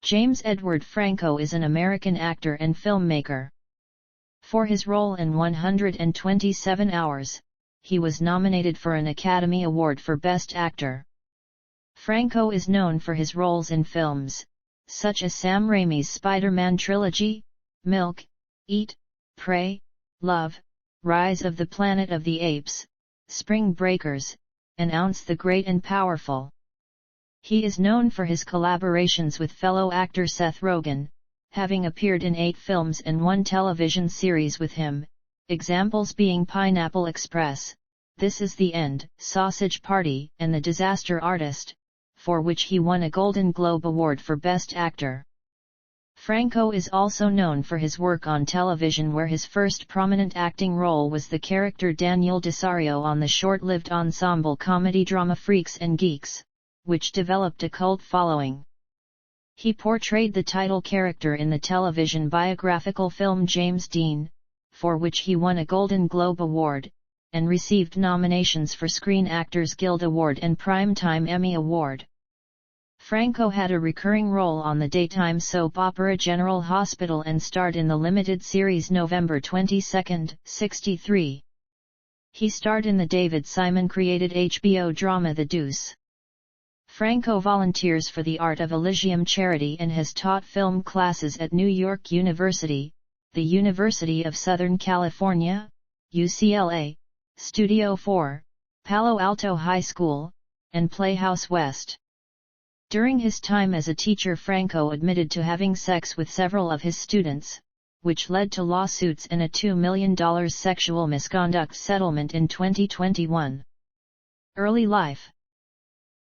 James Edward Franco is an American actor and filmmaker. For his role in 127 Hours, he was nominated for an Academy Award for Best Actor. Franco is known for his roles in films, such as Sam Raimi's Spider-Man trilogy, Milk, Eat, Pray, Love, Rise of the Planet of the Apes, Spring Breakers, and Ounce the Great and Powerful. He is known for his collaborations with fellow actor Seth Rogen, having appeared in 8 films and 1 television series with him, examples being Pineapple Express, This Is the End, Sausage Party, and The Disaster Artist, for which he won a Golden Globe Award for Best Actor. Franco is also known for his work on television, where his first prominent acting role was the character Daniel Desario on the short-lived ensemble comedy drama Freaks and Geeks, which developed a cult following. He portrayed the title character in the television biographical film James Dean, for which he won a Golden Globe Award, and received nominations for Screen Actors Guild Award and Primetime Emmy Award. Franco had a recurring role on the daytime soap opera General Hospital and starred in the limited series November 22, '63. He starred in the David Simon-created HBO drama The Deuce. Franco volunteers for the Art of Elysium charity and has taught film classes at New York University, the University of Southern California, UCLA, Studio 4, Palo Alto High School, and Playhouse West. During his time as a teacher, Franco admitted to having sex with several of his students, which led to lawsuits and a $2 million sexual misconduct settlement in 2021. Early life.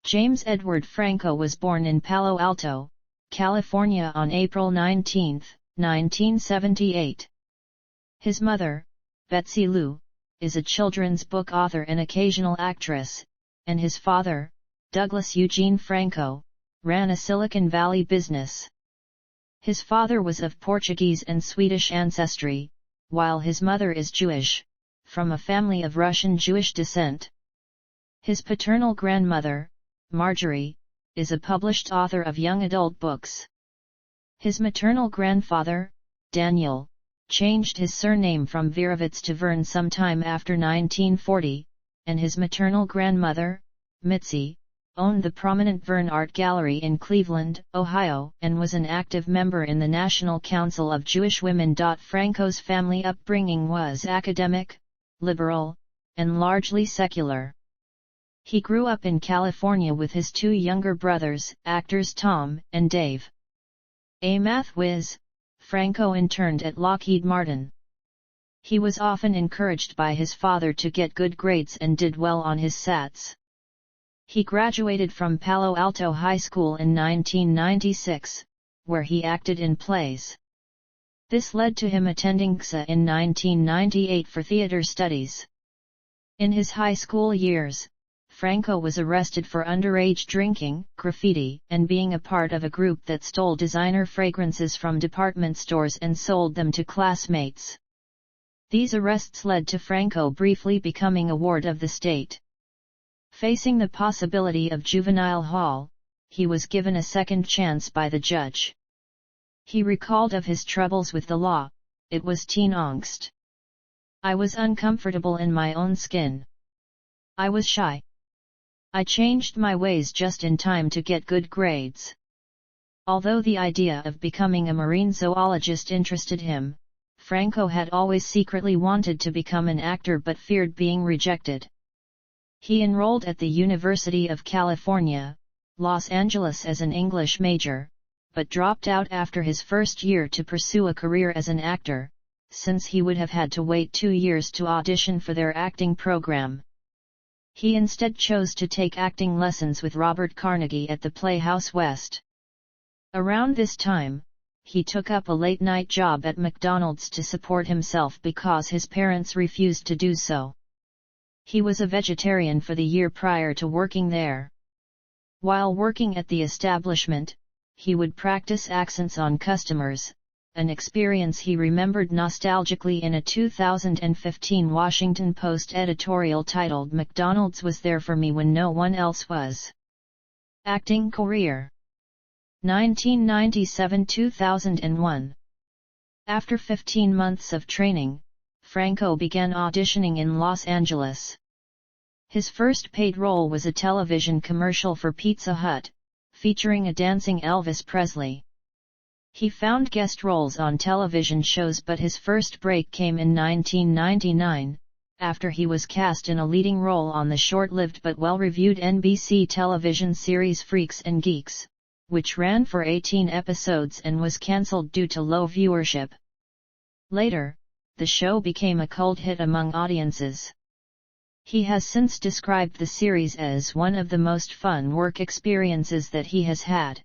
James Edward Franco was born in Palo Alto, California on April 19, 1978. His mother, Betsy Lou, is a children's book author and occasional actress, and his father, Douglas Eugene Franco, ran a Silicon Valley business. His father was of Portuguese and Swedish ancestry, while his mother is Jewish, from a family of Russian Jewish descent. His paternal grandmother, Marjorie, is a published author of young adult books. His maternal grandfather, Daniel, changed his surname from Virovitz to Vern sometime after 1940, and his maternal grandmother, Mitzi, owned the prominent Vern Art Gallery in Cleveland, Ohio, and was an active member in the National Council of Jewish Women. Franco's family upbringing was academic, liberal, and largely secular. He grew up in California with his 2 younger brothers, actors Tom and Dave. A math whiz, Franco interned at Lockheed Martin. He was often encouraged by his father to get good grades and did well on his SATs. He graduated from Palo Alto High School in 1996, where he acted in plays. This led to him attending CSA in 1998 for theater studies. In his high school years, Franco was arrested for underage drinking, graffiti, and being a part of a group that stole designer fragrances from department stores and sold them to classmates. These arrests led to Franco briefly becoming a ward of the state. Facing the possibility of juvenile hall, he was given a second chance by the judge. He recalled of his troubles with the law, "It was teen angst. I was uncomfortable in my own skin. I was shy. I changed my ways just in time to get good grades." Although the idea of becoming a marine zoologist interested him, Franco had always secretly wanted to become an actor but feared being rejected. He enrolled at the University of California, Los Angeles as an English major, but dropped out after his first year to pursue a career as an actor, since he would have had to wait 2 years to audition for their acting program. He instead chose to take acting lessons with Robert Carnegie at the Playhouse West. Around this time, he took up a late-night job at McDonald's to support himself because his parents refused to do so. He was a vegetarian for the year prior to working there. While working at the establishment, he would practice accents on customers, an experience he remembered nostalgically in a 2015 Washington Post editorial titled "McDonald's was there for me when no one else was." Acting career. 1997–2001. After 15 months of training, Franco began auditioning in Los Angeles. His first paid role was a television commercial for Pizza Hut, featuring a dancing Elvis Presley. He found guest roles on television shows, but his first break came in 1999, after he was cast in a leading role on the short-lived but well-reviewed NBC television series Freaks and Geeks, which ran for 18 episodes and was cancelled due to low viewership. Later, the show became a cult hit among audiences. He has since described the series as one of the most fun work experiences that he has had.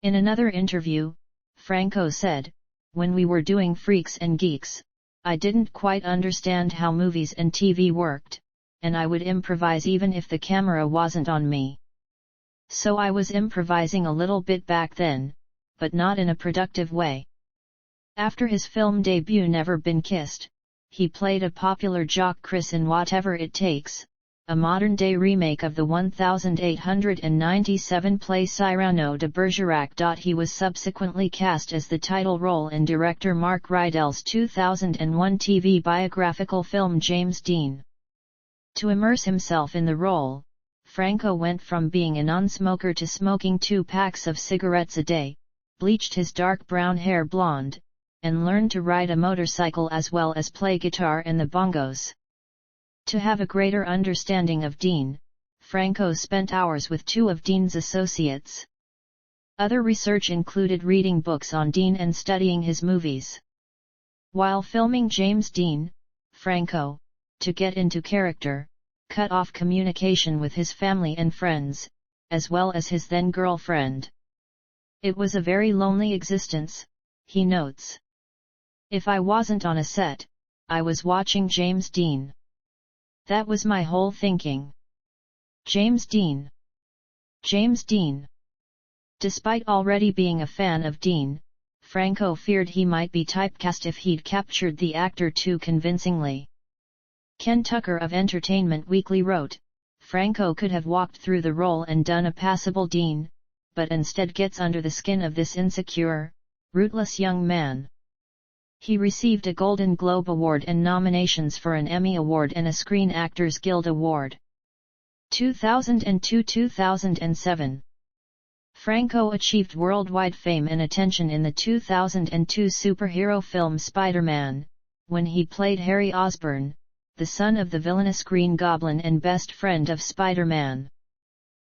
In another interview, Franco said, "When we were doing Freaks and Geeks, I didn't quite understand how movies and TV worked, and I would improvise even if the camera wasn't on me. So I was improvising a little bit back then, but not in a productive way." After his film debut Never Been Kissed, he played a popular jock Chris in Whatever It Takes, a modern-day remake of the 1897 play Cyrano de Bergerac. He was subsequently cast as the title role in director Mark Rydell's 2001 TV biographical film James Dean. To immerse himself in the role, Franco went from being a non-smoker to smoking 2 packs of cigarettes a day, bleached his dark brown hair blonde, and learned to ride a motorcycle as well as play guitar and the bongos. To have a greater understanding of Dean, Franco spent hours with 2 of Dean's associates. Other research included reading books on Dean and studying his movies. While filming James Dean, Franco, to get into character, cut off communication with his family and friends, as well as his then-girlfriend. "It was a very lonely existence," he notes. "If I wasn't on a set, I was watching James Dean. That was my whole thinking. James Dean. James Dean." Despite already being a fan of Dean, Franco feared he might be typecast if he'd captured the actor too convincingly. Ken Tucker of Entertainment Weekly wrote, "Franco could have walked through the role and done a passable Dean, but instead gets under the skin of this insecure, rootless young man." He received a Golden Globe Award and nominations for an Emmy Award and a Screen Actors Guild Award. 2002–2007. Franco achieved worldwide fame and attention in the 2002 superhero film Spider-Man, when he played Harry Osborn, the son of the villainous Green Goblin and best friend of Spider-Man.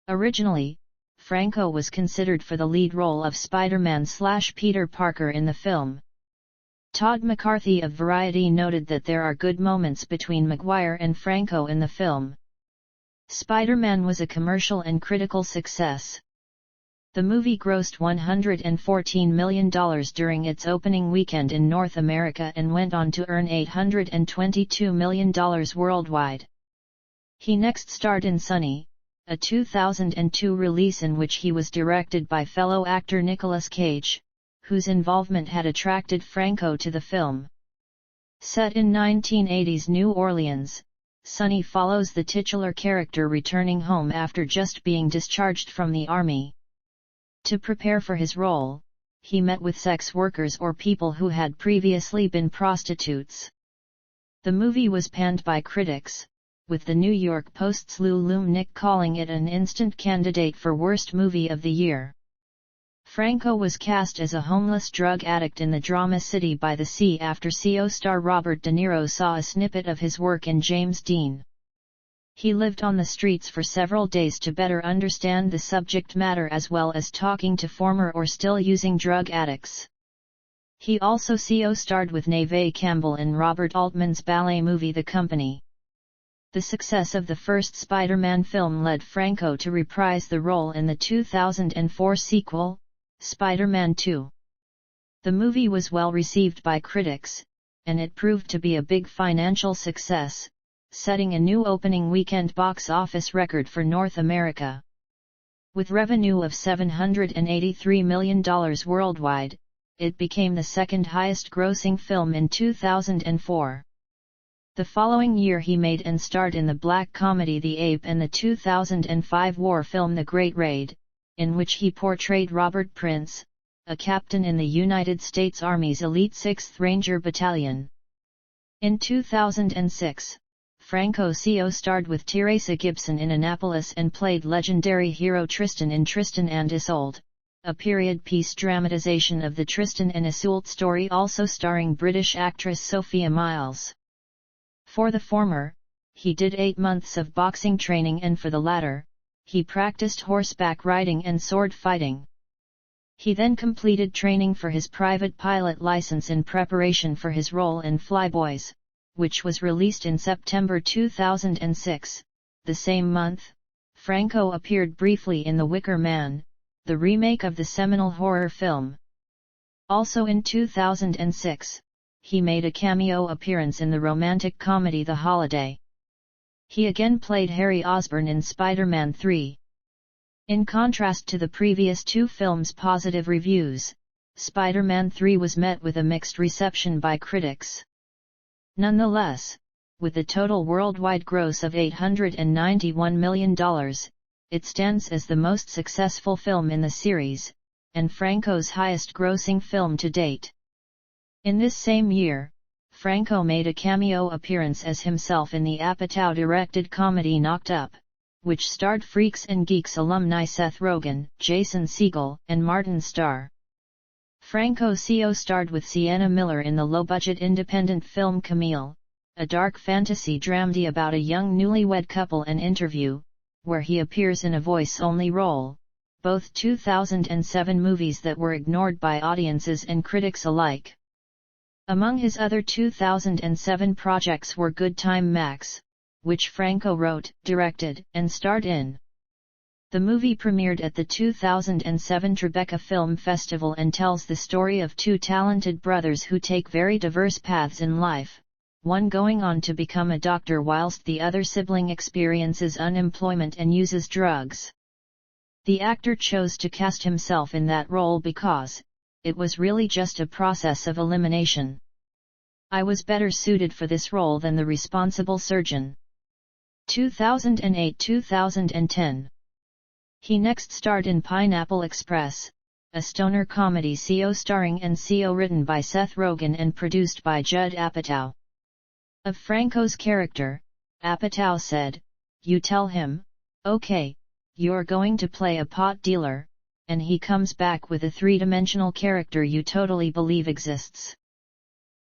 Originally, Franco was considered for the lead role of Spider-Man/Peter Parker in the film. Todd McCarthy of Variety noted that there are good moments between Maguire and Franco in the film. Spider-Man was a commercial and critical success. The movie grossed $114 million during its opening weekend in North America and went on to earn $822 million worldwide. He next starred in Sunny, a 2002 release in which he was directed by fellow actor Nicolas Cage, whose involvement had attracted Franco to the film. Set in 1980s New Orleans, Sunny follows the titular character returning home after just being discharged from the army. To prepare for his role, he met with sex workers or people who had previously been prostitutes. The movie was panned by critics, with the New York Post's Lou Lumnick calling it an instant candidate for Worst Movie of the Year. Franco was cast as a homeless drug addict in the drama City by the Sea after CO star Robert De Niro saw a snippet of his work in James Dean. He lived on the streets for several days to better understand the subject matter as well as talking to former or still using drug addicts. He also co-starred with Neve Campbell in Robert Altman's ballet movie The Company. The success of the first Spider-Man film led Franco to reprise the role in the 2004 sequel, Spider-Man 2. The movie was well received by critics, and it proved to be a big financial success, setting a new opening weekend box office record for North America. With revenue of $783 million worldwide, it became the second highest grossing film in 2004. The following year he made and starred in the black comedy The Ape and the 2005 war film The Great Raid, in which he portrayed Robert Prince, a captain in the United States Army's elite 6th Ranger Battalion. In 2006, Franco co-starred with Teresa Gibson in Annapolis and played legendary hero Tristan in Tristan and Isolde, a period piece dramatization of the Tristan and Isolde story also starring British actress Sophia Myles. For the former, he did 8 months of boxing training, and for the latter, he practiced horseback riding and sword fighting. He then completed training for his private pilot license in preparation for his role in Flyboys, which was released in September 2006. The same month, Franco appeared briefly in The Wicker Man, the remake of the seminal horror film. Also in 2006, he made a cameo appearance in the romantic comedy The Holiday. He again played Harry Osborn in Spider-Man 3. In contrast to the previous 2 films' positive reviews, Spider-Man 3 was met with a mixed reception by critics. Nonetheless, with a total worldwide gross of $891 million, it stands as the most successful film in the series, and Franco's highest-grossing film to date. In this same year, Franco made a cameo appearance as himself in the Apatow-directed comedy Knocked Up, which starred Freaks and Geeks alumni Seth Rogen, Jason Segel, and Martin Starr. Franco co-starred with Sienna Miller in the low-budget independent film Camille, a dark fantasy dramedy about a young newlywed couple and Interview, where he appears in a voice-only role, both 2007 movies that were ignored by audiences and critics alike. Among his other 2007 projects were Good Time Max, which Franco wrote, directed, and starred in. The movie premiered at the 2007 Tribeca Film Festival and tells the story of 2 talented brothers who take very diverse paths in life, one going on to become a doctor whilst the other sibling experiences unemployment and uses drugs. The actor chose to cast himself in that role because it was really just a process of elimination. I was better suited for this role than the responsible surgeon. 2008-2010. He next starred in Pineapple Express, a stoner comedy co-starring and co-written by Seth Rogen and produced by Judd Apatow. Of Franco's character, Apatow said, "You tell him, okay, you're going to play a pot dealer, and he comes back with a 3-dimensional character you totally believe exists.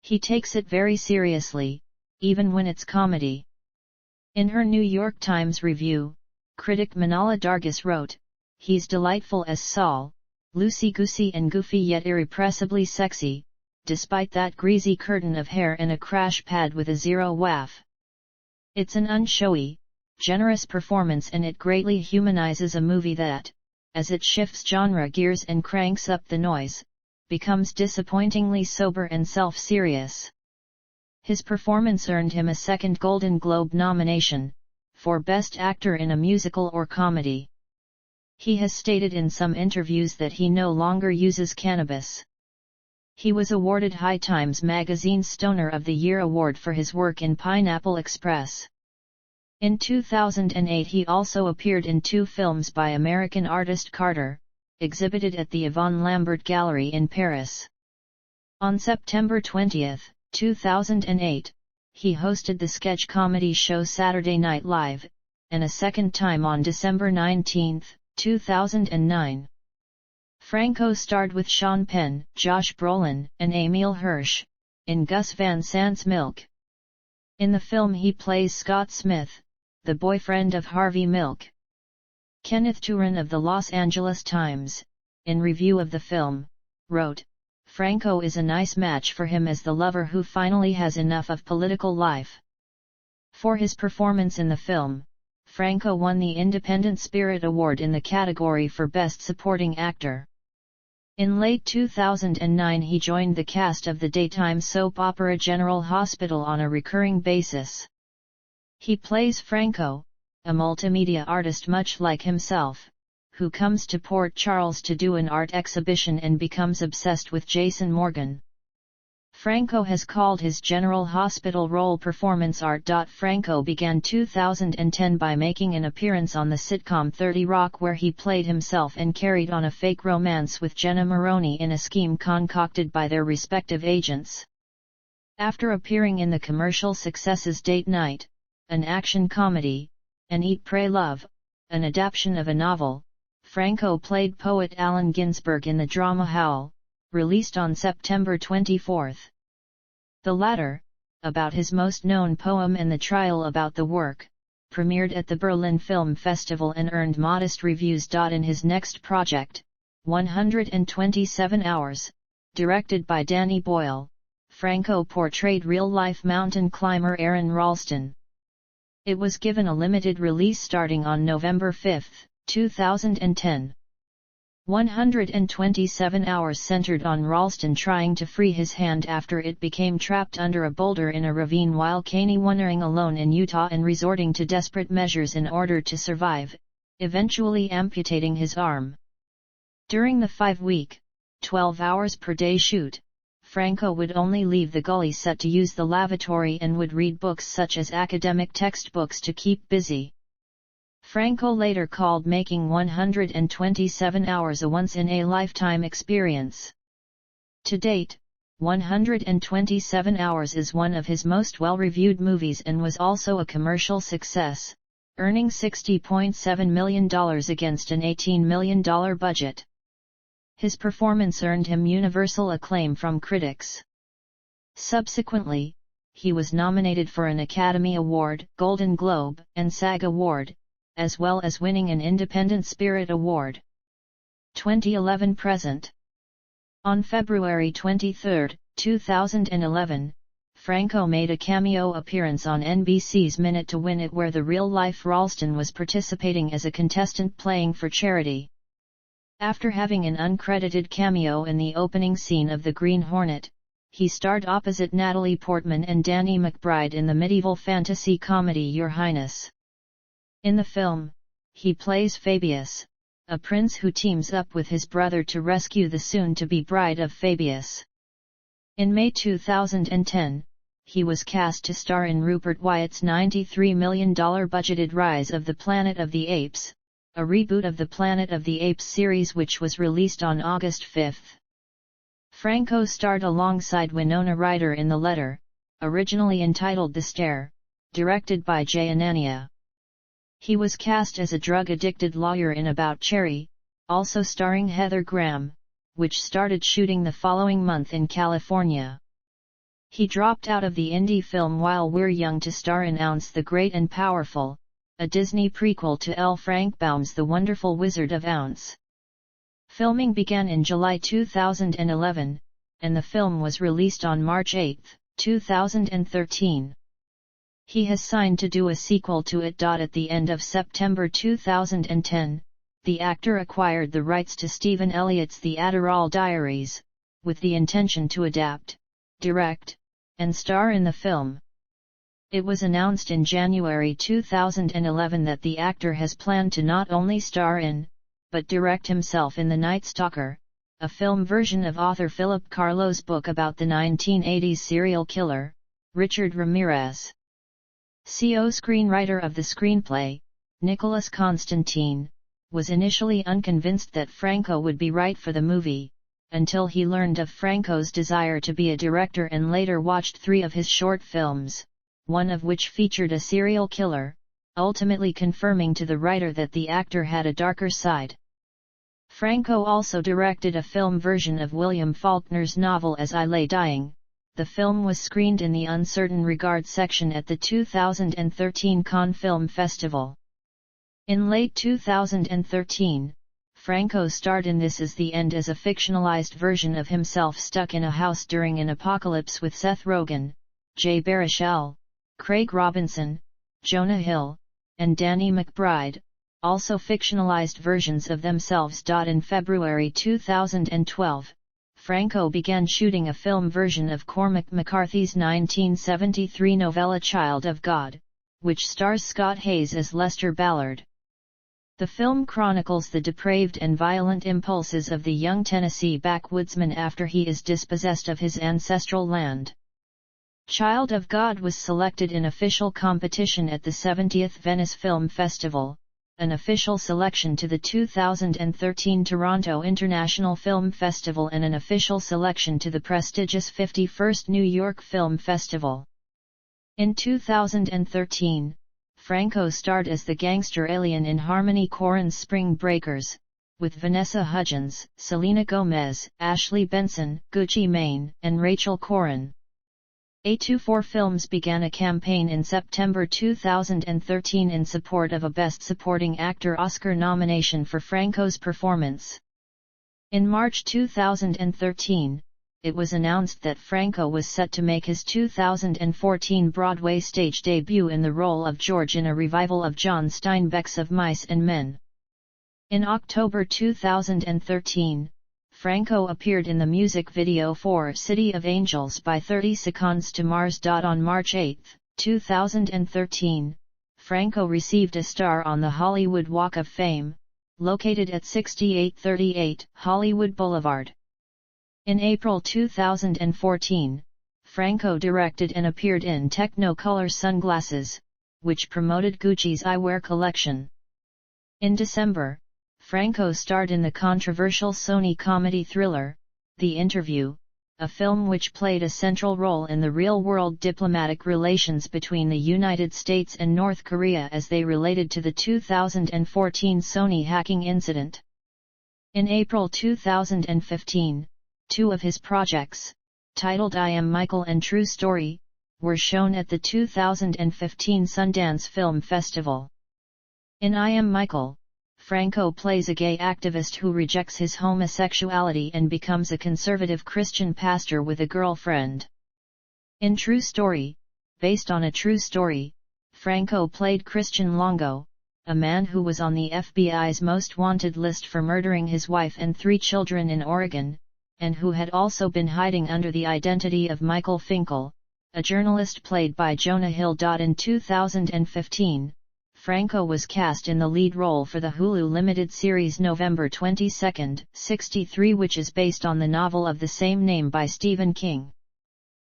He takes it very seriously, even when it's comedy." In her New York Times review, critic Manala Dargis wrote, "He's delightful as Saul, loosey-goosey and goofy yet irrepressibly sexy, despite that greasy curtain of hair and a crash pad with a 0 waff. It's an unshowy, generous performance, and it greatly humanizes a movie that, as it shifts genre gears and cranks up the noise, becomes disappointingly sober and self-serious." His performance earned him a second Golden Globe nomination, for Best Actor in a Musical or Comedy. He has stated in some interviews that he no longer uses cannabis. He was awarded High Times Magazine's Stoner of the Year award for his work in Pineapple Express. In 2008 he also appeared in 2 films by American artist Carter, exhibited at the Yvonne Lambert Gallery in Paris. On September 20, 2008, he hosted the sketch comedy show Saturday Night Live, and a second time on December 19, 2009. Franco starred with Sean Penn, Josh Brolin, and Emile Hirsch, in Gus Van Sant's Milk. In the film he plays Scott Smith, the boyfriend of Harvey Milk. Kenneth Turan of the Los Angeles Times, in review of the film, wrote, "Franco is a nice match for him as the lover who finally has enough of political life." For his performance in the film, Franco won the Independent Spirit Award in the category for Best Supporting Actor. In late 2009 he joined the cast of the daytime soap opera General Hospital on a recurring basis. He plays Franco, a multimedia artist much like himself, who comes to Port Charles to do an art exhibition and becomes obsessed with Jason Morgan. Franco has called his General Hospital role performance art. Franco began 2010 by making an appearance on the sitcom 30 Rock, where he played himself and carried on a fake romance with Jenna Maroney in a scheme concocted by their respective agents. After appearing in the commercial successes Date Night, an action comedy, and Eat Pray Love, an adaptation of a novel, Franco played poet Allen Ginsberg in the drama Howl, released on September 24. The latter, about his most known poem and the trial about the work, premiered at the Berlin Film Festival and earned modest reviews. In his next project, 127 Hours, directed by Danny Boyle, Franco portrayed real-life mountain climber Aron Ralston. It was given a limited release starting on November 5, 2010. 127 Hours centered on Ralston trying to free his hand after it became trapped under a boulder in a ravine while wandering alone in Utah and resorting to desperate measures in order to survive, eventually amputating his arm. During the 5-week, 12 hours per day shoot, Franco would only leave the gully set to use the lavatory and would read books such as academic textbooks to keep busy. Franco later called making 127 Hours a once-in-a-lifetime experience. To date, 127 Hours is one of his most well-reviewed movies and was also a commercial success, earning $60.7 million against an $18 million budget. His performance earned him universal acclaim from critics. Subsequently, he was nominated for an Academy Award, Golden Globe, and SAG Award, as well as winning an Independent Spirit Award. 2011–present. On February 23, 2011, Franco made a cameo appearance on NBC's Minute to Win It, where the real-life Ralston was participating as a contestant playing for charity. After having an uncredited cameo in the opening scene of The Green Hornet, he starred opposite Natalie Portman and Danny McBride in the medieval fantasy comedy Your Highness. In the film, he plays Fabius, a prince who teams up with his brother to rescue the soon-to-be bride of Fabius. In May 2010, he was cast to star in Rupert Wyatt's $93 million budgeted Rise of the Planet of the Apes, a reboot of the Planet of the Apes series which was released on August 5. Franco starred alongside Winona Ryder in The Letter, originally entitled The Stare, directed by Jay Anania. He was cast as a drug-addicted lawyer in About Cherry, also starring Heather Graham, which started shooting the following month in California. He dropped out of the indie film While We're Young to star in Ounce the Great and Powerful, a Disney prequel to L. Frank Baum's The Wonderful Wizard of Ounce. Filming began in July 2011, and the film was released on March 8, 2013. He has signed to do a sequel to it. At the end of September 2010, the actor acquired the rights to Stephen Elliott's The Adderall Diaries, with the intention to adapt, direct, and star in the film. It was announced in January 2011 that the actor has planned to not only star in, but direct himself in The Night Stalker, a film version of author Philip Carlo's book about the 1980s serial killer, Richard Ramirez. Co-screenwriter of the screenplay, Nicholas Constantine, was initially unconvinced that Franco would be right for the movie, until he learned of Franco's desire to be a director and later watched 3 of his short films, one of which featured a serial killer, ultimately confirming to the writer that the actor had a darker side. Franco also directed a film version of William Faulkner's novel As I Lay Dying. The film was screened in the Uncertain Regard section at the 2013 Cannes Film Festival. In late 2013, Franco starred in This Is the End as a fictionalized version of himself stuck in a house during an apocalypse with Seth Rogen, Jay Baruchel, Craig Robinson, Jonah Hill, and Danny McBride, also fictionalized versions of themselves. In February 2012, Franco began shooting a film version of Cormac McCarthy's 1973 novella Child of God, which stars Scott Hayes as Lester Ballard. The film chronicles the depraved and violent impulses of the young Tennessee backwoodsman after he is dispossessed of his ancestral land. Child of God was selected in official competition at the 70th Venice Film Festival, an official selection to the 2013 Toronto International Film Festival and an official selection to the prestigious 51st New York Film Festival. In 2013, Franco starred as the gangster alien in Harmony Korrine's Spring Breakers, with Vanessa Hudgens, Selena Gomez, Ashley Benson, Gucci Mane, and Rachel Corrin. A24 Films began a campaign in September 2013 in support of a Best Supporting Actor Oscar nomination for Franco's performance. In March 2013, it was announced that Franco was set to make his 2014 Broadway stage debut in the role of George in a revival of John Steinbeck's Of Mice and Men. In October 2013, Franco appeared in the music video for City of Angels by 30 Seconds to Mars. On March 8, 2013, Franco received a star on the Hollywood Walk of Fame, located at 6838 Hollywood Boulevard. In April 2014, Franco directed and appeared in Technicolor Sunglasses, which promoted Gucci's eyewear collection. In December, Franco starred in the controversial Sony comedy thriller, The Interview, a film which played a central role in the real-world diplomatic relations between the United States and North Korea as they related to the 2014 Sony hacking incident. In April 2015, two of his projects, titled I Am Michael and True Story, were shown at the 2015 Sundance Film Festival. In I Am Michael, Franco plays a gay activist who rejects his homosexuality and becomes a conservative Christian pastor with a girlfriend. In True Story, based on a true story, Franco played Christian Longo, a man who was on the FBI's most wanted list for murdering his wife and 3 children in Oregon, and who had also been hiding under the identity of Michael Finkel, a journalist played by Jonah Hill. In 2015, Franco was cast in the lead role for the Hulu limited series November 22, 63, which is based on the novel of the same name by Stephen King.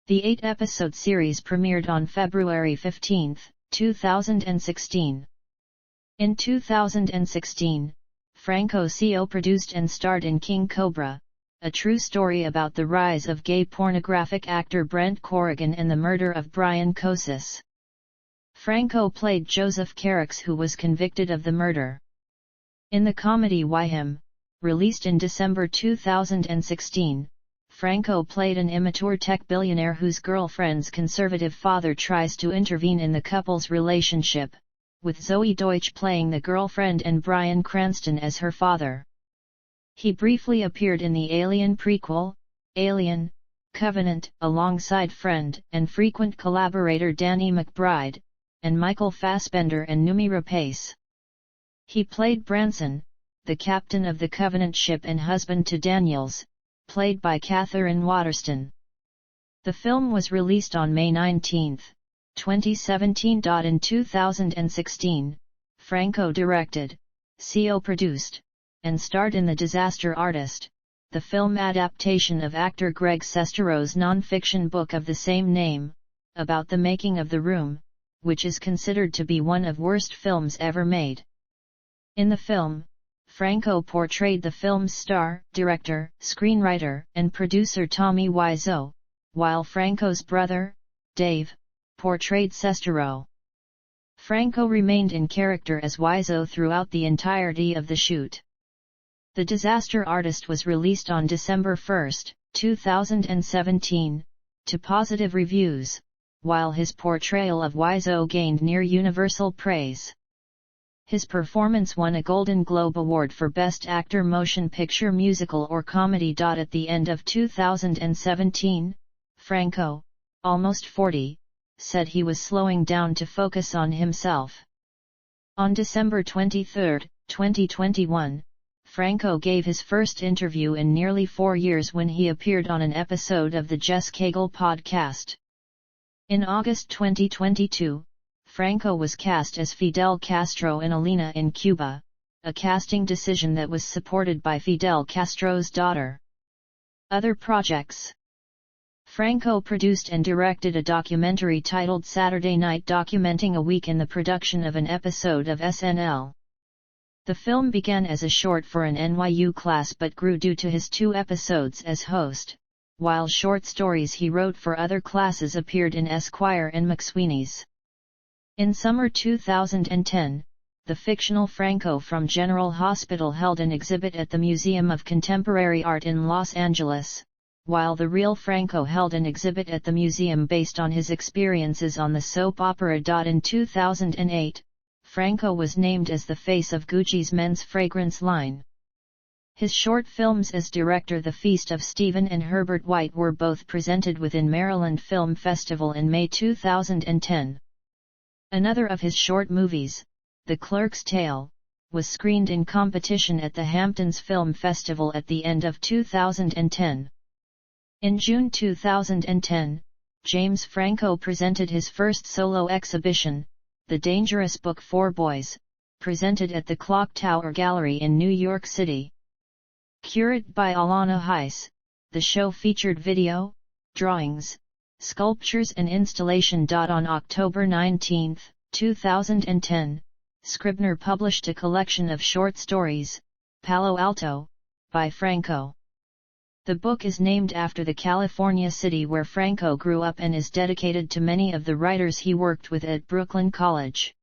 The 8-episode series premiered on February 15, 2016. In 2016, Franco co-produced and starred in King Cobra, a true story about the rise of gay pornographic actor Brent Corrigan and the murder of Brian Kosis. Franco played Joseph Carrix, who was convicted of the murder. In the comedy Why Him, released in December 2016, Franco played an immature tech billionaire whose girlfriend's conservative father tries to intervene in the couple's relationship, with Zoe Deutsch playing the girlfriend and Bryan Cranston as her father. He briefly appeared in the Alien prequel, Alien: Covenant, alongside friend and frequent collaborator Danny McBride, and Michael Fassbender and Noomi Rapace. He played Branson, the captain of the Covenant ship and husband to Daniels, played by Katherine Waterston. The film was released on May 19, 2017. In 2016, Franco directed, co-produced, and starred in The Disaster Artist, the film adaptation of actor Greg Sestero's non-fiction book of the same name, about the making of The Room, which is considered to be one of worst films ever made. In the film, Franco portrayed the film's star, director, screenwriter, and producer Tommy Wiseau, while Franco's brother, Dave, portrayed Sestero. Franco remained in character as Wiseau throughout the entirety of the shoot. The Disaster Artist was released on December 1, 2017, to positive reviews, while his portrayal of Wiseau gained near universal praise. His performance won a Golden Globe Award for Best Actor Motion Picture Musical or Comedy. At the end of 2017, Franco, almost 40, said he was slowing down to focus on himself. On December 23, 2021, Franco gave his first interview in nearly 4 years when he appeared on an episode of the Jess Cagle podcast. In August 2022, Franco was cast as Fidel Castro in Alina in Cuba, a casting decision that was supported by Fidel Castro's daughter. Other projects: Franco produced and directed a documentary titled Saturday Night, documenting a week in the production of an episode of SNL. The film began as a short for an NYU class but grew due to his 2 episodes as host, while short stories he wrote for other classes appeared in Esquire and McSweeney's. In summer 2010, the fictional Franco from General Hospital held an exhibit at the Museum of Contemporary Art in Los Angeles, while the real Franco held an exhibit at the museum based on his experiences on the soap opera. In 2008, Franco was named as the face of Gucci's men's fragrance line. His short films as director The Feast of Stephen and Herbert White were both presented within Maryland Film Festival in May 2010. Another of his short movies, The Clerk's Tale, was screened in competition at the Hamptons Film Festival at the end of 2010. In June 2010, James Franco presented his first solo exhibition, The Dangerous Book for Boys, presented at the Clock Tower Gallery in New York City. Curated by Alana Heiss, the show featured video, drawings, sculptures and installation. On October 19, 2010, Scribner published a collection of short stories, Palo Alto, by Franco. The book is named after the California city where Franco grew up and is dedicated to many of the writers he worked with at Brooklyn College.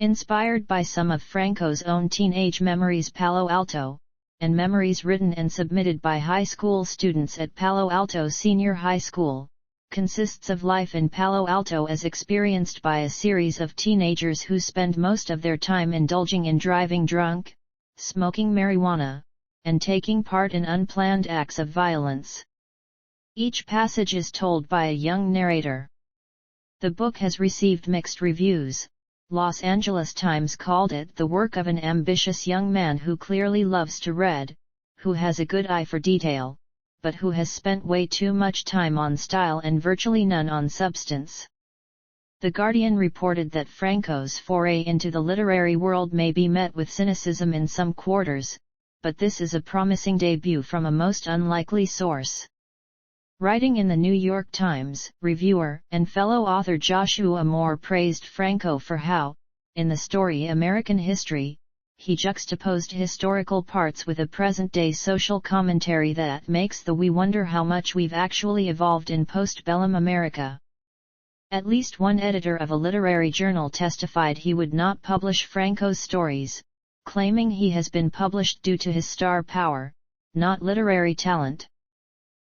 Inspired by some of Franco's own teenage memories, Palo Alto, and memories written and submitted by high school students at Palo Alto Senior High School, consists of life in Palo Alto as experienced by a series of teenagers who spend most of their time indulging in driving drunk, smoking marijuana, and taking part in unplanned acts of violence. Each passage is told by a young narrator. The book has received mixed reviews. Los Angeles Times called it the work of an ambitious young man who clearly loves to read, who has a good eye for detail, but who has spent way too much time on style and virtually none on substance. The Guardian reported that Franco's foray into the literary world may be met with cynicism in some quarters, but this is a promising debut from a most unlikely source. Writing in the New York Times, reviewer and fellow author Joshua Moore praised Franco for how, in the story American History, he juxtaposed historical parts with a present-day social commentary that makes we wonder how much we've actually evolved in postbellum America. At least one editor of a literary journal testified he would not publish Franco's stories, claiming he has been published due to his star power, not literary talent.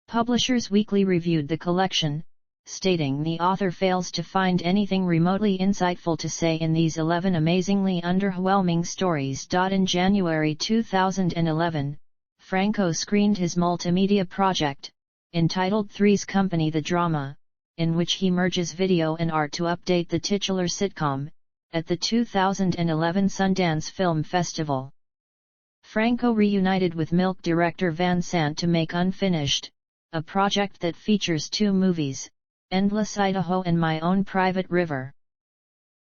Publishers Weekly reviewed the collection, stating the author fails to find anything remotely insightful to say in these 11 amazingly underwhelming stories. In January 2011, Franco screened his multimedia project, entitled Three's Company the Drama, in which he merges video and art to update the titular sitcom, at the 2011 Sundance Film Festival. Franco reunited with Milk director Van Sant to make Unfinished, a project that features 2 movies, Endless Idaho and My Own Private River.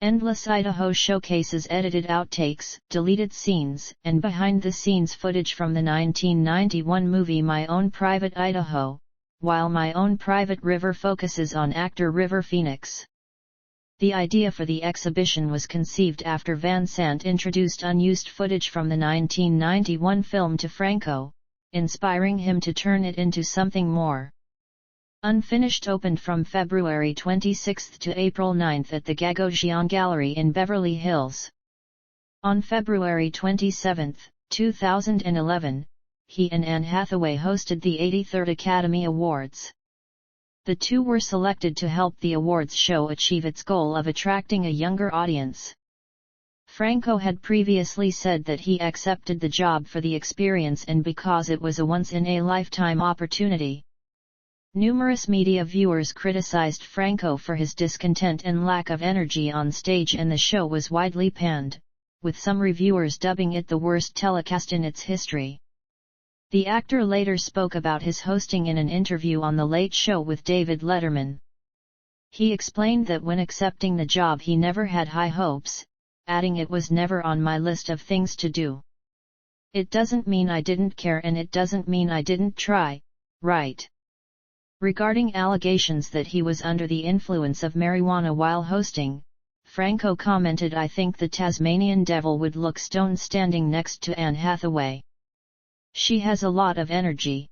Endless Idaho showcases edited outtakes, deleted scenes, and behind-the-scenes footage from the 1991 movie My Own Private Idaho, while My Own Private River focuses on actor River Phoenix. The idea for the exhibition was conceived after Van Sant introduced unused footage from the 1991 film to Franco, inspiring him to turn it into something more. Unfinished opened from February 26 to April 9 at the Gagosian Gallery in Beverly Hills. On February 27, 2011, he and Anne Hathaway hosted the 83rd Academy Awards. The two were selected to help the awards show achieve its goal of attracting a younger audience. Franco had previously said that he accepted the job for the experience and because it was a once-in-a-lifetime opportunity. Numerous media viewers criticized Franco for his discontent and lack of energy on stage, and the show was widely panned, with some reviewers dubbing it the worst telecast in its history. The actor later spoke about his hosting in an interview on The Late Show with David Letterman. He explained that when accepting the job he never had high hopes, adding it was never on my list of things to do. It doesn't mean I didn't care and it doesn't mean I didn't try, right? Regarding allegations that he was under the influence of marijuana while hosting, Franco commented, "I think the Tasmanian Devil would look stoned standing next to Anne Hathaway. She has a lot of energy."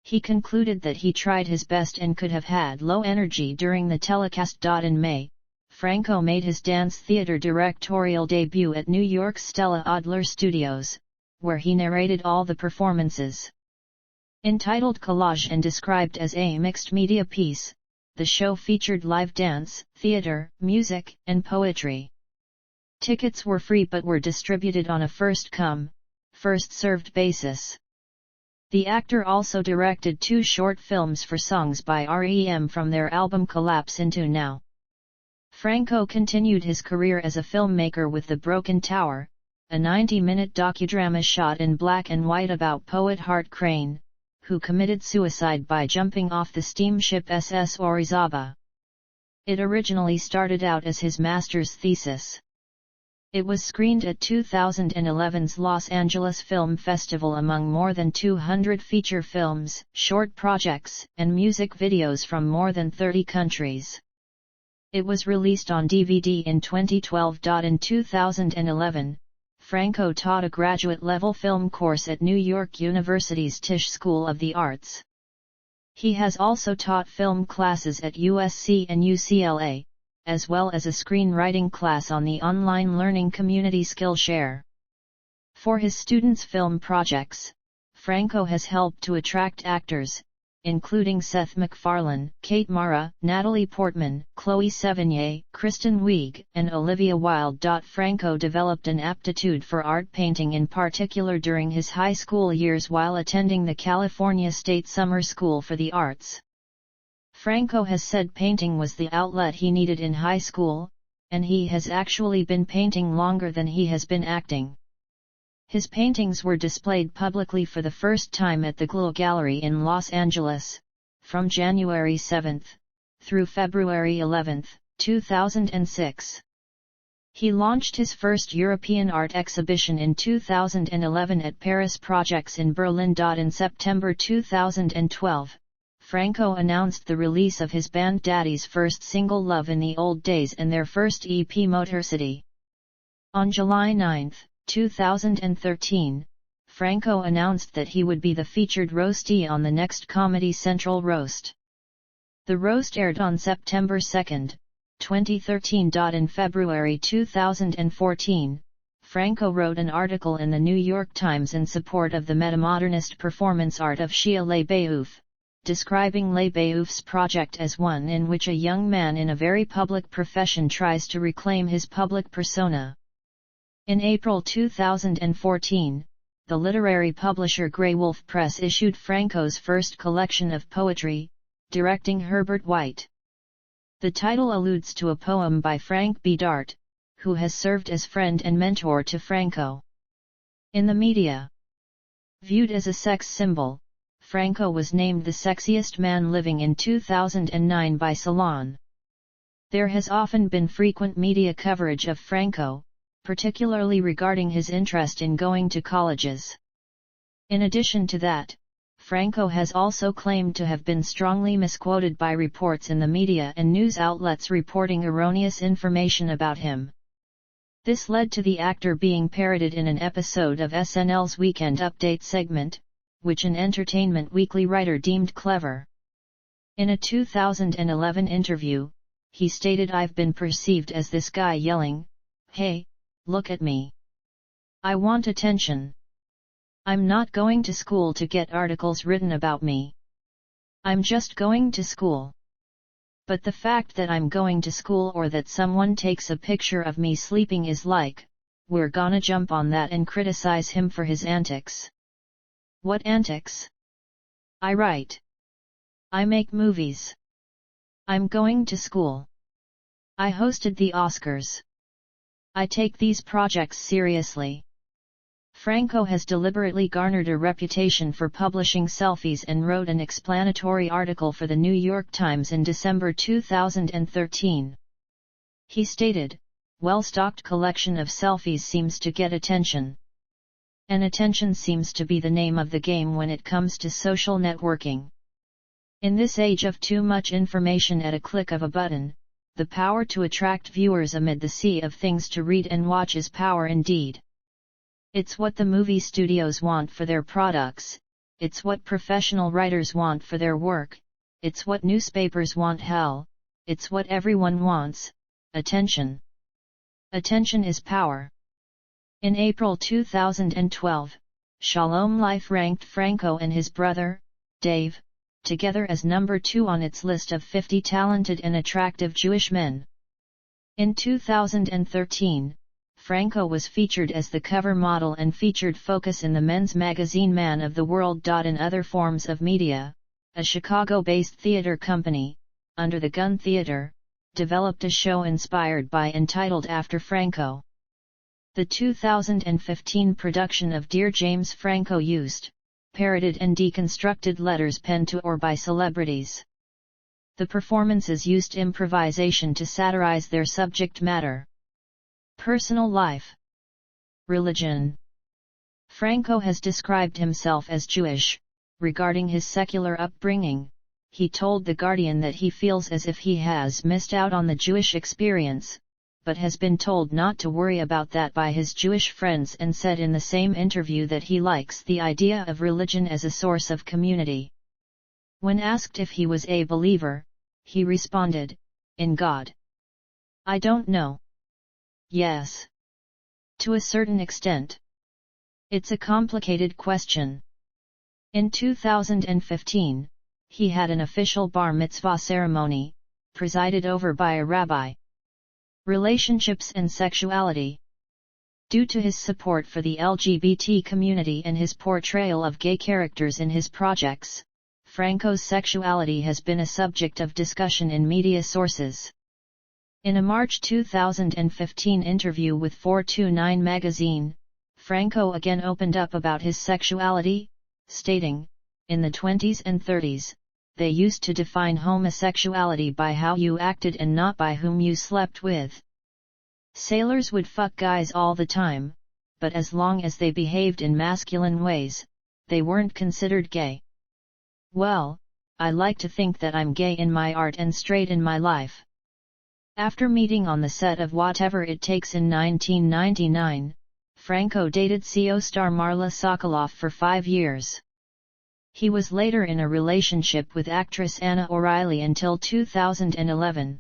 He concluded that he tried his best and could have had low energy during the telecast. In May, Franco made his dance theater directorial debut at New York's Stella Adler Studios, where he narrated all the performances. Entitled Collage and described as a mixed media piece, the show featured live dance, theater, music, and poetry. Tickets were free but were distributed on a first-come, first-served basis. The actor also directed 2 short films for songs by REM from their album Collapse Into Now. Franco continued his career as a filmmaker with The Broken Tower, a 90-minute docudrama shot in black and white about poet Hart Crane, who committed suicide by jumping off the steamship SS Orizaba. It originally started out as his master's thesis. It was screened at 2011's Los Angeles Film Festival among more than 200 feature films, short projects, and music videos from more than 30 countries. It was released on DVD in 2012. In 2011, Franco taught a graduate-level film course at New York University's Tisch School of the Arts. He has also taught film classes at USC and UCLA, as well as a screenwriting class on the online learning community Skillshare. For his students' film projects, Franco has helped to attract actors, including Seth MacFarlane, Kate Mara, Natalie Portman, Chloe Sevigny, Kristen Wiig, and Olivia Wilde. Franco developed an aptitude for art painting in particular during his high school years while attending the California State Summer School for the Arts. Franco has said painting was the outlet he needed in high school, and he has actually been painting longer than he has been acting. His paintings were displayed publicly for the first time at the Glow Gallery in Los Angeles, from January 7 through February 11, 2006. He launched his first European art exhibition in 2011 at Paris Projects in Berlin. In September 2012, Franco announced the release of his band Daddy's first single Love in the Old Days and their first EP Motor City. On July 9, 2013, Franco announced that he would be the featured roastee on the next Comedy Central roast. The roast aired on September 2, 2013. In February 2014, Franco wrote an article in the New York Times in support of the metamodernist performance art of Shia LaBeouf, describing LaBeouf's project as one in which a young man in a very public profession tries to reclaim his public persona. In April 2014, the literary publisher Grey Wolf Press issued Franco's first collection of poetry, Directing Herbert White. The title alludes to a poem by Frank B. Dart, who has served as friend and mentor to Franco. In the media, viewed as a sex symbol, Franco was named the sexiest man living in 2009 by Salon. There has often been frequent media coverage of Franco, particularly regarding his interest in going to colleges. In addition to that, Franco has also claimed to have been strongly misquoted by reports in the media and news outlets reporting erroneous information about him. This led to the actor being parodied in an episode of SNL's Weekend Update segment, which an Entertainment Weekly writer deemed clever. In a 2011 interview, he stated, "I've been perceived as this guy yelling, 'Hey, look at me. I want attention. I'm not going to school to get articles written about me. I'm just going to school. But the fact that I'm going to school or that someone takes a picture of me sleeping is like, we're gonna jump on that and criticize him for his antics. What antics? I write. I make movies. I'm going to school. I hosted the Oscars. I take these projects seriously." Franco has deliberately garnered a reputation for publishing selfies and wrote an explanatory article for the New York Times in December 2013. He stated, well-stocked collection of selfies seems to get attention. And attention seems to be the name of the game when it comes to social networking. In this age of too much information at a click of a button, the power to attract viewers amid the sea of things to read and watch is power indeed. It's what the movie studios want for their products, it's what professional writers want for their work, it's what newspapers want. Hell, it's what everyone wants: attention. Attention is power. In April 2012, Shalom Life ranked Franco and his brother, Dave, together as number 2 on its list of 50 talented and attractive Jewish men. In 2013, Franco was featured as the cover model and featured focus in the men's magazine Man of the World. In other forms of media, a Chicago-based theater company, Under the Gun Theater, developed a show inspired by entitled after Franco. The 2015 production of Dear James Franco used, parroted and deconstructed letters penned to or by celebrities. The performances used improvisation to satirize their subject matter. Personal life. Religion. Franco has described himself as Jewish. Regarding his secular upbringing, he told The Guardian that he feels as if he has missed out on the Jewish experience, but has been told not to worry about that by his Jewish friends, and said in the same interview that he likes the idea of religion as a source of community. When asked if he was a believer, he responded, "In God. I don't know. Yes. To a certain extent. It's a complicated question." In 2015, he had an official bar mitzvah ceremony, presided over by a rabbi. Relationships and sexuality. Due to his support for the LGBT community and his portrayal of gay characters in his projects, Franco's sexuality has been a subject of discussion in media sources. In a March 2015 interview with 429 magazine, Franco again opened up about his sexuality, stating, "In the 20s and 30s, they used to define homosexuality by how you acted and not by whom you slept with. Sailors would fuck guys all the time, but as long as they behaved in masculine ways, they weren't considered gay. Well, I like to think that I'm gay in my art and straight in my life." After meeting on the set of Whatever It Takes in 1999, Franco dated CO star Marla Sokoloff for 5 years. He was later in a relationship with actress Anna O'Reilly until 2011.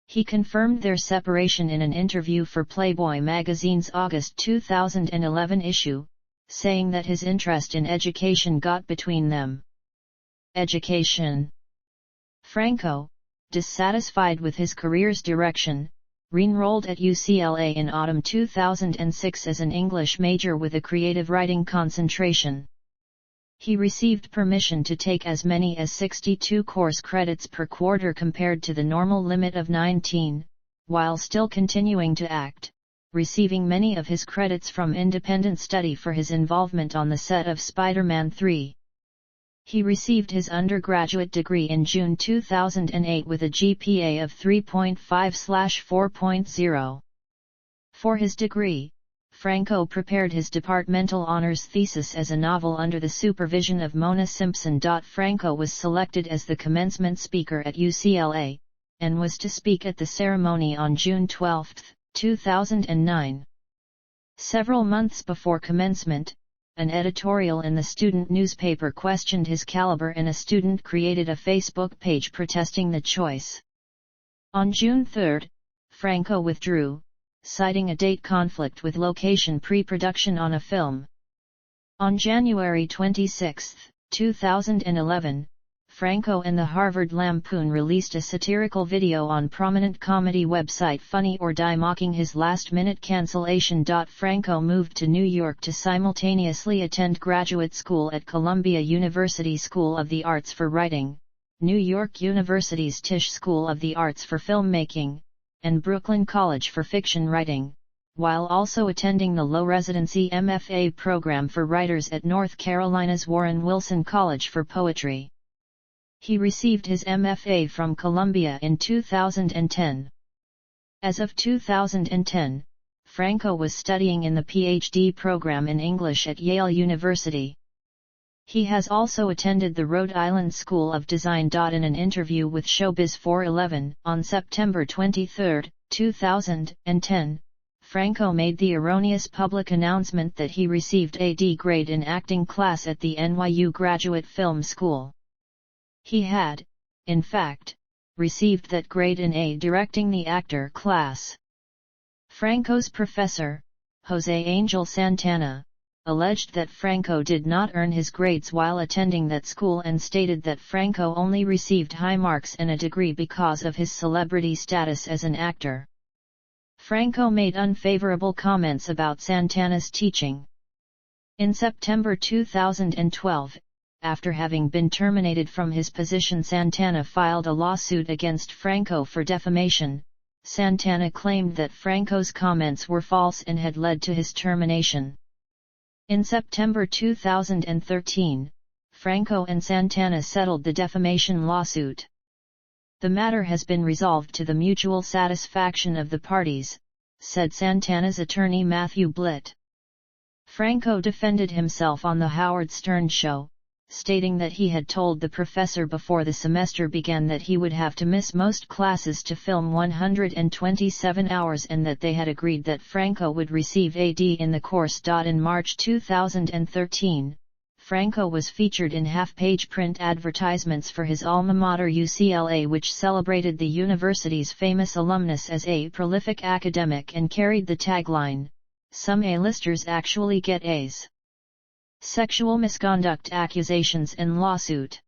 He confirmed their separation in an interview for Playboy magazine's August 2011 issue, saying that his interest in education got between them. Education. Franco, dissatisfied with his career's direction, re-enrolled at UCLA in autumn 2006 as an English major with a creative writing concentration. He received permission to take as many as 62 course credits per quarter compared to the normal limit of 19, while still continuing to act, receiving many of his credits from independent study for his involvement on the set of Spider-Man 3. He received his undergraduate degree in June 2008 with a GPA of 3.5/4.0. For his degree, Franco prepared his departmental honors thesis as a novel under the supervision of Mona Simpson. Franco was selected as the commencement speaker at UCLA, and was to speak at the ceremony on June 12, 2009. Several months before commencement, an editorial in the student newspaper questioned his caliber, and a student created a Facebook page protesting the choice. On June 3, Franco withdrew, citing a date conflict with location pre-production on a film. On January 26, 2011, Franco and the Harvard Lampoon released a satirical video on prominent comedy website Funny or Die mocking his last-minute cancellation. Franco moved to New York to simultaneously attend graduate school at Columbia University School of the Arts for Writing, New York University's Tisch School of the Arts for Filmmaking, and Brooklyn College for Fiction Writing, while also attending the low residency MFA program for writers at North Carolina's Warren Wilson College for Poetry. He received his MFA from Columbia in 2010. As of 2010, Franco was studying in the PhD program in English at Yale University. He has also attended the Rhode Island School of Design. In an interview with Showbiz 411 on September 23, 2010, Franco made the erroneous public announcement that he received a D grade in acting class at the NYU Graduate Film School. He had, in fact, received that grade in a directing the actor class. Franco's professor, Jose Angel Santana, alleged that Franco did not earn his grades while attending that school and stated that Franco only received high marks and a degree because of his celebrity status as an actor. Franco made unfavorable comments about Santana's teaching. In September 2012, after having been terminated from his position, Santana filed a lawsuit against Franco for defamation. Santana claimed that Franco's comments were false and had led to his termination. In September 2013, Franco and Santana settled the defamation lawsuit. The matter has been resolved to the mutual satisfaction of the parties, said Santana's attorney Matthew Blitt. Franco defended himself on The Howard Stern Show, stating that he had told the professor before the semester began that he would have to miss most classes to film 127 hours and that they had agreed that Franco would receive a D in the course. In March 2013, Franco was featured in half-page print advertisements for his alma mater UCLA, which celebrated the university's famous alumnus as a prolific academic and carried the tagline, "Some A-listers actually get A's." Sexual misconduct accusations and lawsuit.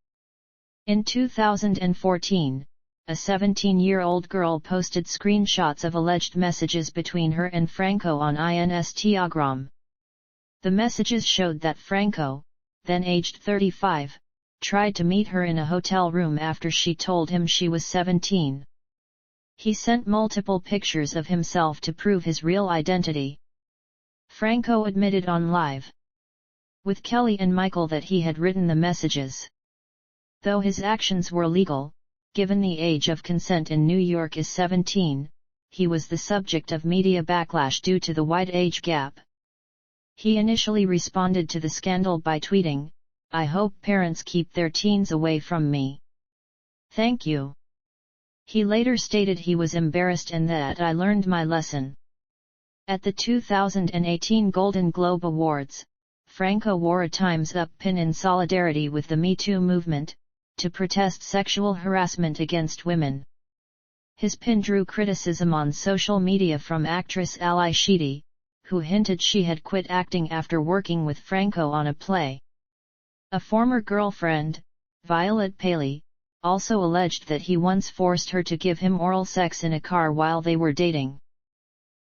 In 2014, a 17-year-old girl posted screenshots of alleged messages between her and Franco on Instagram. The messages showed that Franco, then aged 35, tried to meet her in a hotel room after she told him she was 17. He sent multiple pictures of himself to prove his real identity. Franco admitted on Live with Kelly and Michael that he had written the messages. Though his actions were legal, given the age of consent in New York is 17, he was the subject of media backlash due to the wide age gap. He initially responded to the scandal by tweeting, "I hope parents keep their teens away from me. Thank you." He later stated he was embarrassed and that "I learned my lesson." At the 2018 Golden Globe Awards, Franco wore a Time's Up pin in solidarity with the Me Too movement, to protest sexual harassment against women. His pin drew criticism on social media from actress Ally Sheedy, who hinted she had quit acting after working with Franco on a play. A former girlfriend, Violet Paley, also alleged that he once forced her to give him oral sex in a car while they were dating.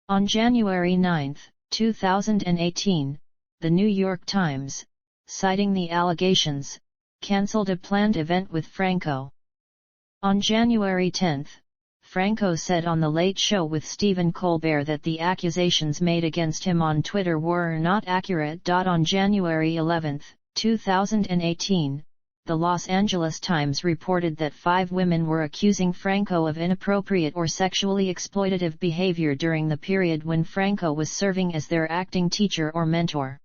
On January 9, 2018, The New York Times, citing the allegations, cancelled a planned event with Franco. On January 10, Franco said on The Late Show with Stephen Colbert that the accusations made against him on Twitter were not accurate. On January 11, 2018, the Los Angeles Times reported that 5 women were accusing Franco of inappropriate or sexually exploitative behavior during the period when Franco was serving as their acting teacher or mentor.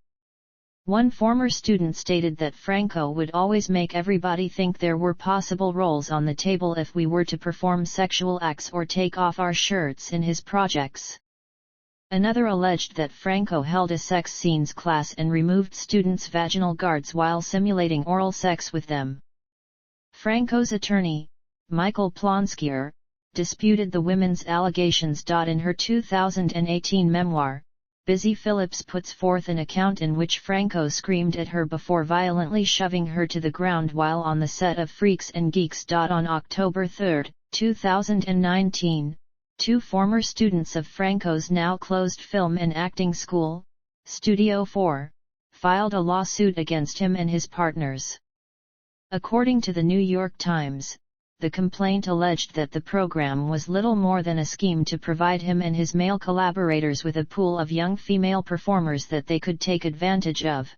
One former student stated that Franco would always make everybody think there were possible roles on the table if we were to perform sexual acts or take off our shirts in his projects. Another alleged that Franco held a sex scenes class and removed students' vaginal guards while simulating oral sex with them. Franco's attorney, Michael Plonskier, disputed the women's allegations. In her 2018 memoir, Busy Phillips puts forth an account in which Franco screamed at her before violently shoving her to the ground while on the set of Freaks and Geeks. On October 3, 2019, 2 former students of Franco's now closed film and acting school, Studio 4, filed a lawsuit against him and his partners. According to the New York Times, the complaint alleged that the program was little more than a scheme to provide him and his male collaborators with a pool of young female performers that they could take advantage of.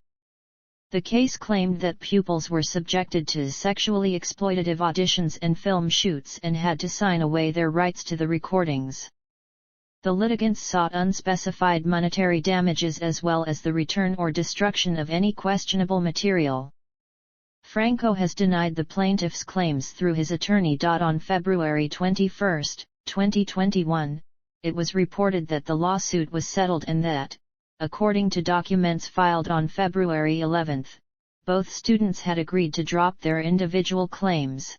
The case claimed that pupils were subjected to sexually exploitative auditions and film shoots and had to sign away their rights to the recordings. The litigants sought unspecified monetary damages as well as the return or destruction of any questionable material. Franco has denied the plaintiffs' claims through his attorney. On February 21, 2021, it was reported that the lawsuit was settled and that, according to documents filed on February 11, both students had agreed to drop their individual claims.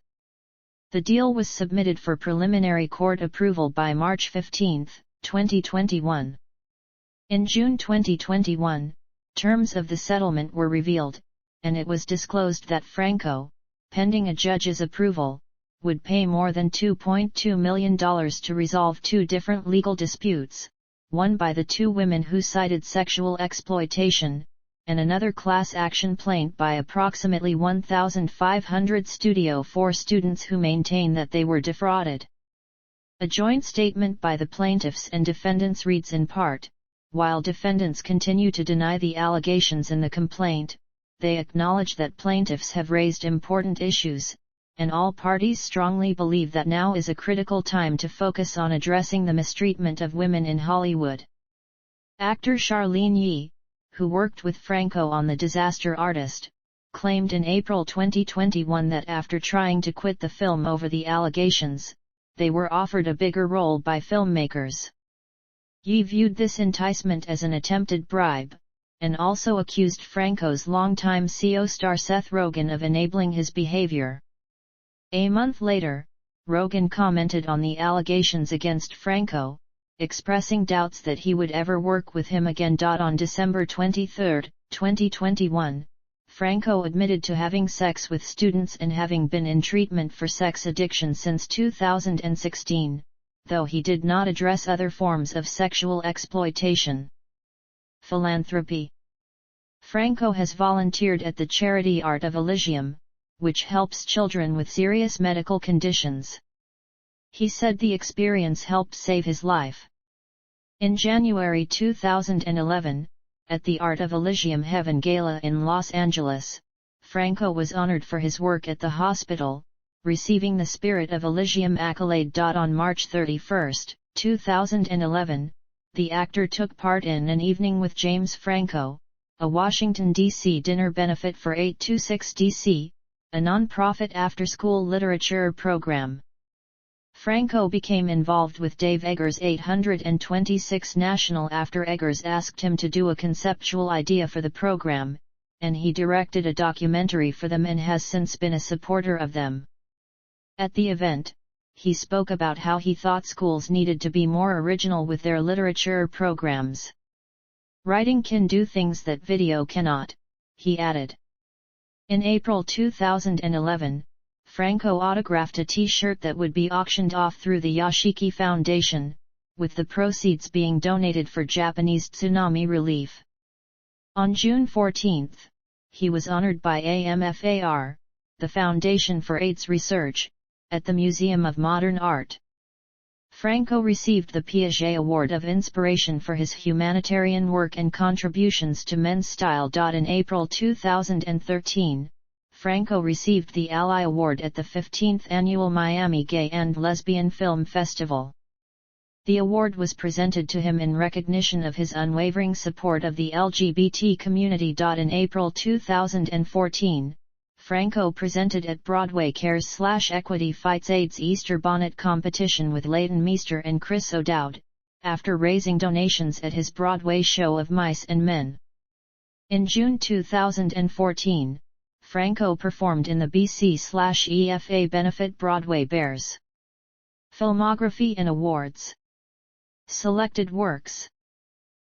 The deal was submitted for preliminary court approval by March 15, 2021. In June 2021, terms of the settlement were revealed, and it was disclosed that Franco, pending a judge's approval, would pay more than $2.2 million to resolve two different legal disputes, one by the two women who cited sexual exploitation, and another class action plaint by approximately 1,500 Studio 4 students who maintain that they were defrauded. A joint statement by the plaintiffs and defendants reads in part, while defendants continue to deny the allegations in the complaint, they acknowledge that plaintiffs have raised important issues, and all parties strongly believe that now is a critical time to focus on addressing the mistreatment of women in Hollywood. Actor Charlene Yi, who worked with Franco on The Disaster Artist, claimed in April 2021 that after trying to quit the film over the allegations, they were offered a bigger role by filmmakers. Yi viewed this enticement as an attempted bribe, and also accused Franco's longtime co star Seth Rogen of enabling his behavior. A month later, Rogen commented on the allegations against Franco, expressing doubts that he would ever work with him again. On December 23, 2021, Franco admitted to having sex with students and having been in treatment for sex addiction since 2016, though he did not address other forms of sexual exploitation. Philanthropy. Franco has volunteered at the charity Art of Elysium, which helps children with serious medical conditions. He said the experience helped save his life. In January 2011, at the Art of Elysium Heaven Gala in Los Angeles, Franco was honored for his work at the hospital, receiving the Spirit of Elysium accolade. On March 31, 2011, the actor took part in An Evening with James Franco, a Washington, D.C. dinner benefit for 826 DC, a non-profit after-school literature program. Franco became involved with Dave Eggers' 826 National after Eggers asked him to do a conceptual idea for the program, and he directed a documentary for them and has since been a supporter of them. At the event, he spoke about how he thought schools needed to be more original with their literature programs. Writing can do things that video cannot, he added. In April 2011, Franco autographed a T-shirt that would be auctioned off through the Yoshiki Foundation, with the proceeds being donated for Japanese tsunami relief. On June 14, he was honored by AMFAR, the Foundation for AIDS Research, at the Museum of Modern Art. Franco received the Piaget Award of Inspiration for his humanitarian work and contributions to men's style. In April 2013, Franco received the Ally Award at the 15th Annual Miami Gay and Lesbian Film Festival. The award was presented to him in recognition of his unwavering support of the LGBT community. In April 2014, Franco presented at Broadway Cares/Equity Fights AIDS Easter Bonnet competition with Leighton Meester and Chris O'Dowd, after raising donations at his Broadway show of Mice and Men. In June 2014, Franco performed in the BC/EFA benefit Broadway Bears. Filmography and awards. Selected works.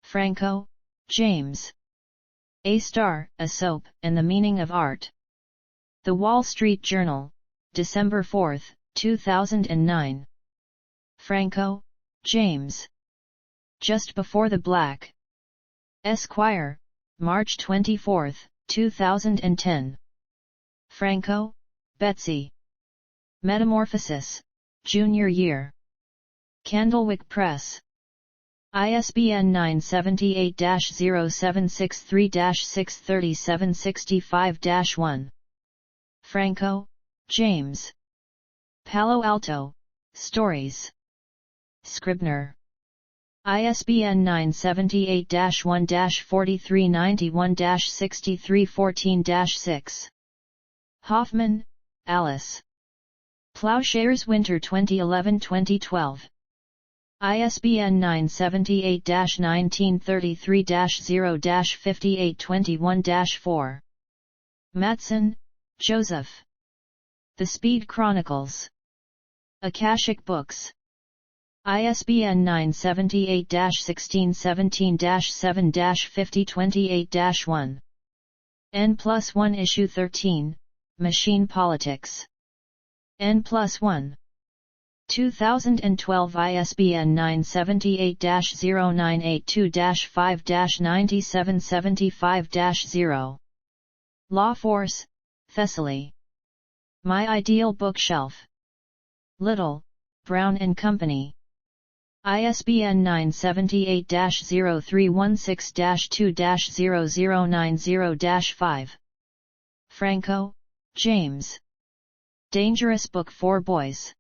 Franco, James. A Star, A Soap, and the Meaning of Art. The Wall Street Journal, December 4, 2009. Franco, James. Just Before the Black. Esquire, March 24, 2010. Franco, Betsy. Metamorphosis, Junior Year. Candlewick Press. ISBN 978-0763-63765-1. Franco, James. Palo Alto, Stories. Scribner. ISBN 978-1-4391-6314-6. Hoffman, Alice. Plowshares Winter 2011-2012. ISBN 978-1933-0-5821-4. Matson, Joseph. The Speed Chronicles. Akashic Books. ISBN 978-1617-7-5028-1. N+1 Issue 13, Machine Politics. N+1. 2012 ISBN 978-0982-5-9775-0. Law Force, Thessaly. My Ideal Bookshelf. Little, Brown and Company. ISBN 978-0316-2-0090-5. Franco, James. Dangerous Book for Boys.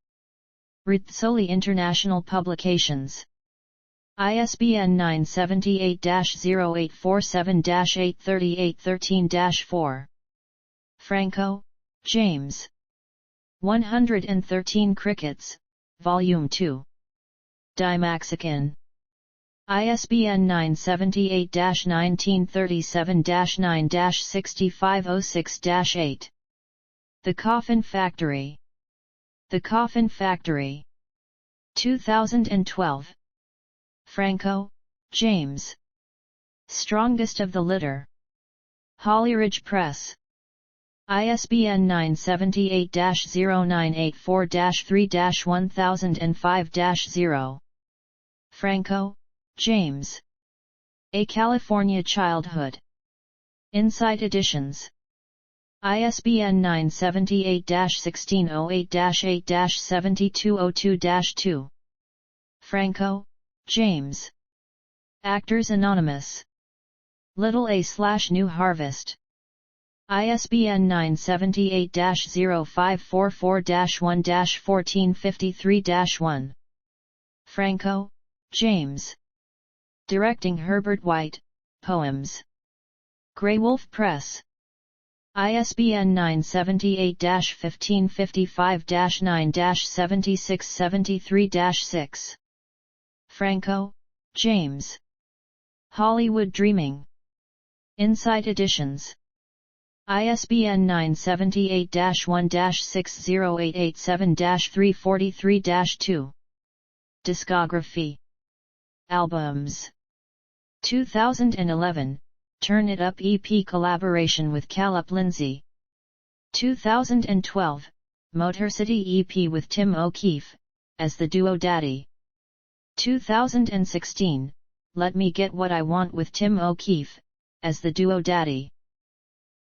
Rizzoli International Publications. ISBN 978-0847-83813-4. Franco, James. 113 Crickets, Volume 2. Dimaxican. ISBN 978-1937-9-6506-8. The Coffin Factory. The Coffin Factory. 2012. Franco, James. Strongest of the Litter. Hollyridge Press. ISBN 978-0984-3-1005-0. Franco, James. A California Childhood. Insight Editions. ISBN 978-1608-8-7202-2. Franco, James. Actors Anonymous. Little A/New Harvest. ISBN 978-0544-1-1453-1. Franco, James. Directing Herbert White, Poems. Grey Wolf Press. ISBN 978-1555-9-7673-6. Franco, James. Hollywood Dreaming. Insight Editions. ISBN 978-1-60887-343-2. Discography. Albums. 2011, Turn It Up EP collaboration with Caleb Lindsay. 2012, Motor City EP with Tim O'Keefe, as the duo Daddy. 2016, Let Me Get What I Want with Tim O'Keefe, as the duo Daddy.